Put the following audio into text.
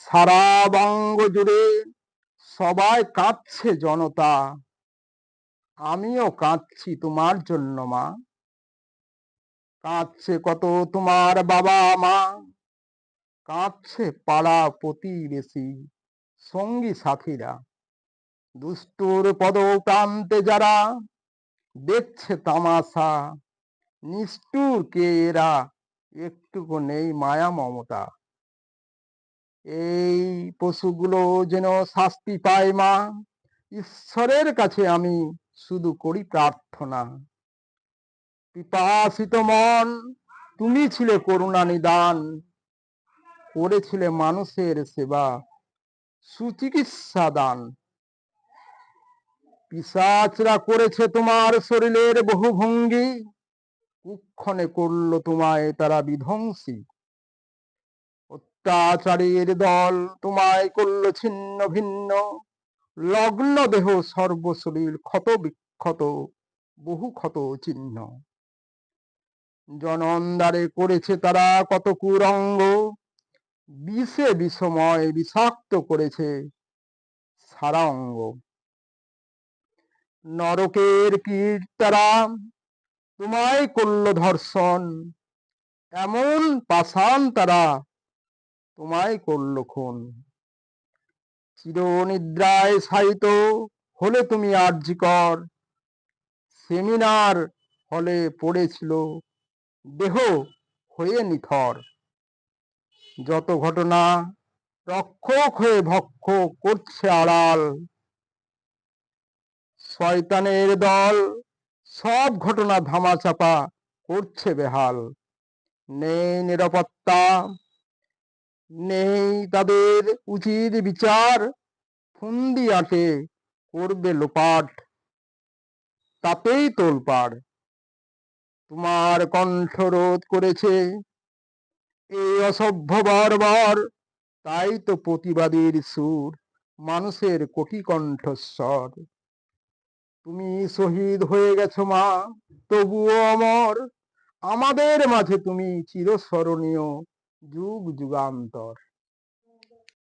সারা বঙ্গ জুড়ে সবাই কাঁদছে জনতা, আমিও কাঁদছি তোমার জন্য মা। কাঁদছে কত তোমার বাবা মা, কাঁদছে পাড়া প্রতিবেশী, সঙ্গী সাথীরা। দুষ্টুর পদপ্রান্তে যারা দেখছে তামাশা, নিষ্ঠুর কে এরা, একটুকু নেই মায়া মমতা। এই পশুগুলো যেন শাস্তি পায় মা, ঈশ্বরের কাছে আমি শুধু করি প্রার্থনা। পিপাসিত মন, তুমি ছিলে করুণা নিদান, করেছিলে মানুষের সেবা, সুচিকিৎসা দান। পিশাচরা করেছে তোমার শরীরের বহু ভঙ্গি, কুক্ষণে করলো তোমায় তারা বিধ্বংসী। অত্যাচারীর দল তোমায় করল ছিন্ন ভিন্ন, লগ্ন দেহ সর্বশরীর ক্ষত বিক্ষত, বহু ক্ষত চিহ্ন। জনন্দারে করেছে তারা কত কুরঙ্গ, বিষে বিষময় বিষাক্ত করেছে সারা অঙ্গ। নরকের কীট তারা তোমায় করল ধর্ষণ, এমন পাষাণ তারা তোমায় করল খুন। চিরনিদ্রায় শায়িত হলে তুমি আর্যিকর, সেমিনার হলে পড়েছিল দেহ হয়ে নিথর। যত ঘটনা রক্ষক হয়ে ভক্ষক করছে আড়াল, শয়তানের দল সব ঘটনা ধামাচাপা করছে বেহাল। নেই নিরাপত্তা, নেই তাদের উচিত বিচার, ফন্দি আটে করবে লোপাট, তাতেই তোলপাড়। তোমার কণ্ঠ রোধ করেছে এই অসভ্য বর্বর, তাই তো প্রতিবাদীর সুর, মানুষের কোটি কণ্ঠস্বর। তুমি শহীদ হয়ে গেছো মা, তবুও অমর, আমাদের মাঝে তুমি চিরস্মরণীয় যুগ যুগান্তর।